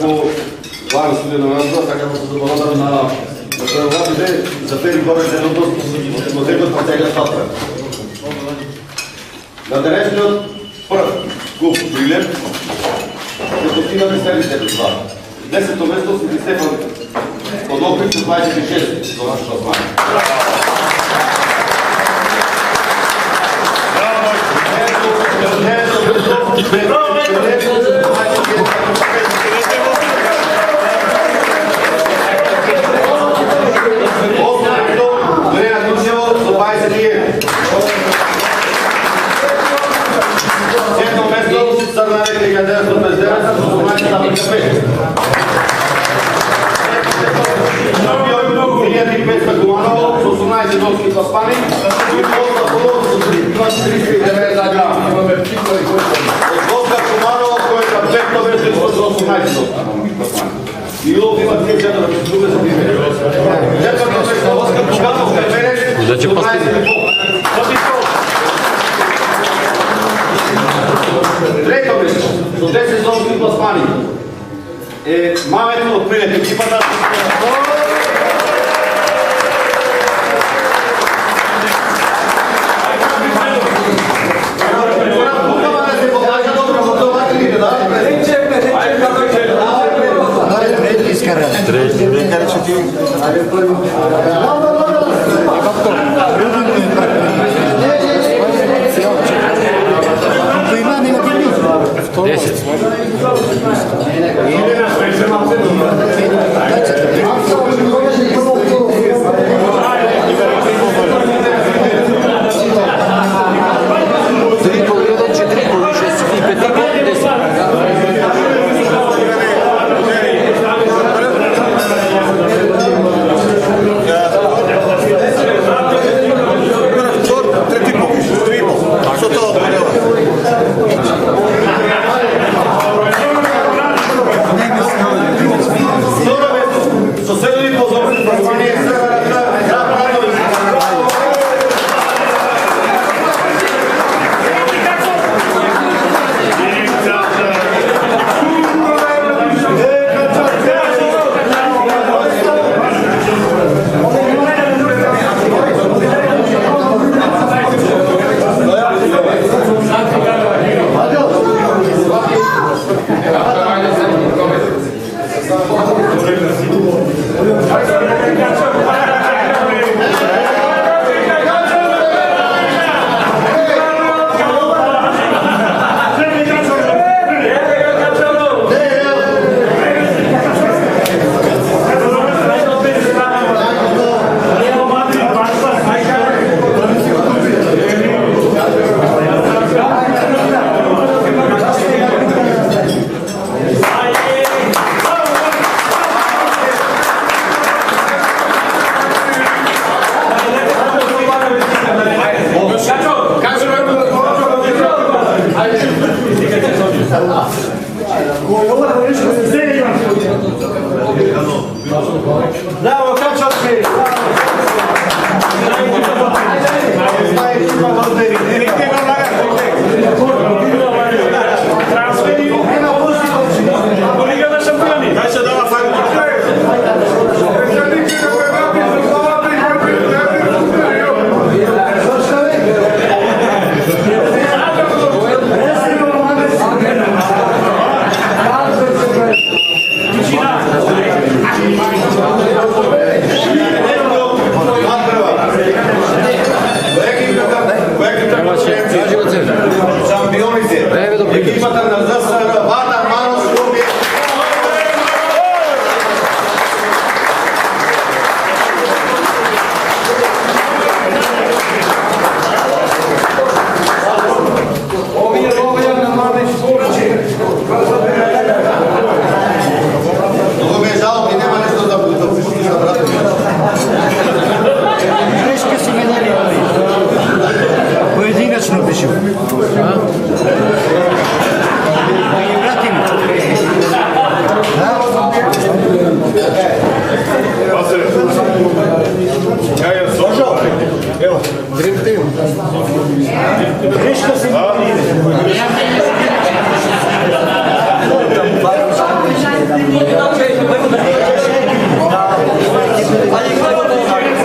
ако Ваня Сулейманова, така да се забавя на преводите за тези горе едното мотивът протегля статра. На днешният пръв клуб Прилеп ще постигнаме следните резултати. 10-то место си Стефан Подобрик с 26 за нашата знание. Трето место, до 10 сезонски пласмани е Мамето от Прилеп, екипата.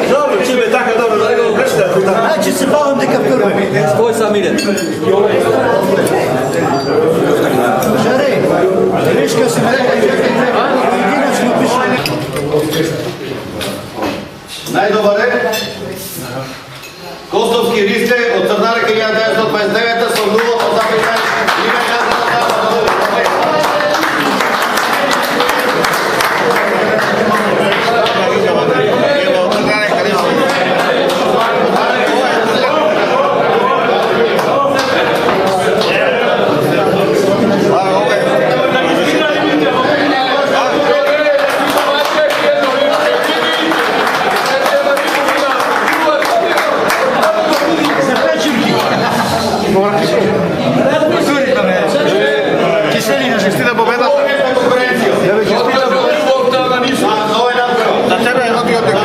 Dobro, čime je tako dobro, Znači se bavim deka prvi. Tvoj sam ide. Žare, viš kao sam rekao, pojedinačno piše. Najdobar red. Kostovski liste od Crnarke 1929 sa Lugo od Zapisaj Liga Kiselina, šestina pobeda. Na tebe je dobio tek.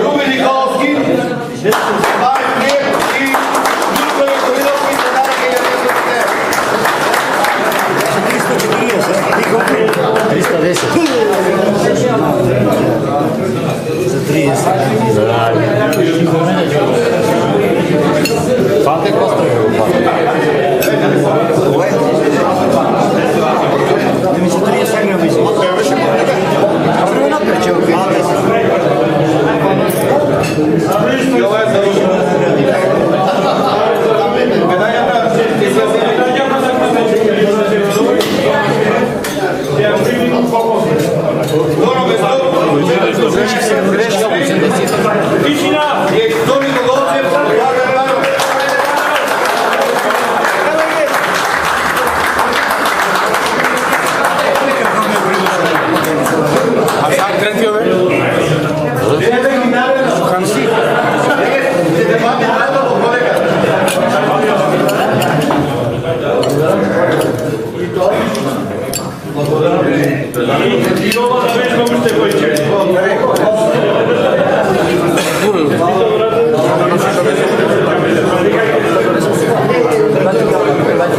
Rubi Nikolski, Marek Mir i Nikola Kovilovski za Darke 310. Za 30. Fate Kostovi. Da mi se 30 grama izgleda. Prvo napred će okej.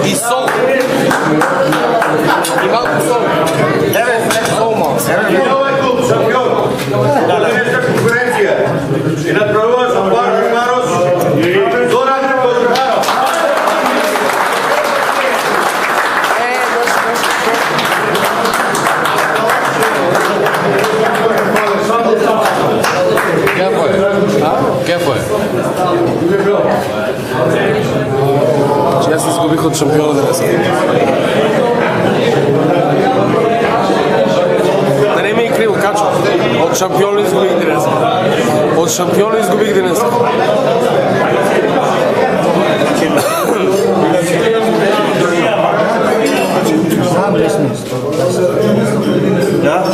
I sol. I malko sol. Ovaj klub, šampion. Današnja konkurencija. I nadpravljava sam Barbar Maroš i Zoran Kozruharov. Kje je? Jaz sem izgubil kot šampion danes. Da ne mi krivo kačo. Od šampiona izgubih danes. Od šampiona izgubih danes. Sam 10. Da?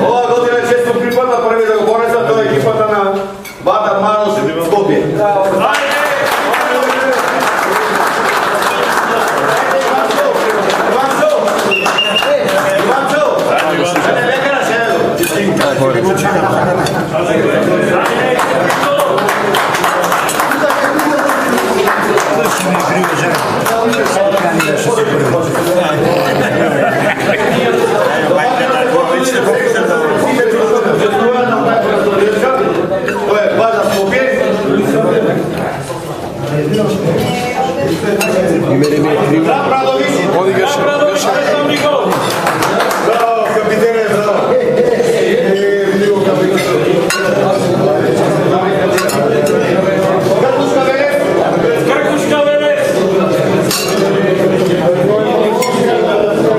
Ova godina je često pripada prvi zagovornica, to je ekipata na Barbar Maroš Skopje. To je baza Skopje. Ime je krivo. Pradović. Odigaš.